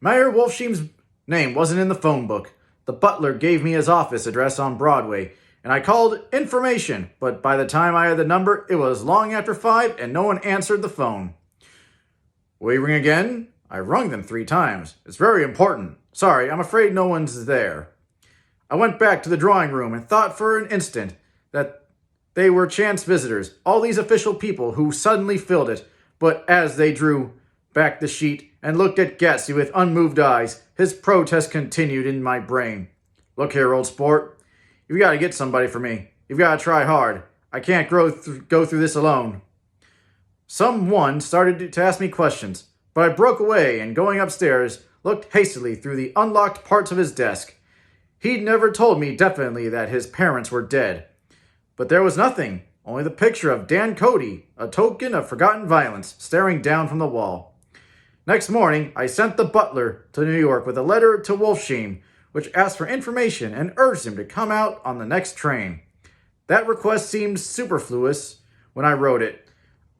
Mayor Wolfsheim's name wasn't in the phone book. The butler gave me his office address on Broadway, and I called information, but by the time I had the number, it was long after 5 and no one answered the phone. Will you ring again? I rung them 3 times. It's very important. Sorry, I'm afraid no one's there. I went back to the drawing room and thought for an instant that they were chance visitors, all these official people who suddenly filled it, but as they drew back the sheet and looked at Gatsby with unmoved eyes, his protest continued in my brain. Look here, old sport. You've got to get somebody for me. You've got to try hard. I can't go through this alone. Someone started to ask me questions, but I broke away and going upstairs, looked hastily through the unlocked parts of his desk. He'd never told me definitely that his parents were dead. But there was nothing, only the picture of Dan Cody, a token of forgotten violence, staring down from the wall. Next morning, I sent the butler to New York with a letter to Wolfsheim, which asked for information and urged him to come out on the next train. That request seemed superfluous when I wrote it.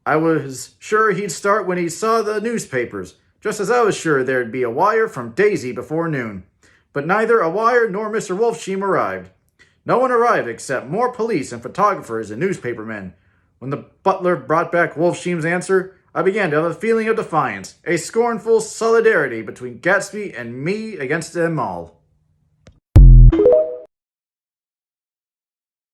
I was sure he'd start when he saw the newspapers, just as I was sure there'd be a wire from Daisy before noon. But neither a wire nor Mr. Wolfsheim arrived. No one arrived except more police and photographers and newspapermen. When the butler brought back Wolfsheim's answer, I began to have a feeling of defiance, a scornful solidarity between Gatsby and me against them all.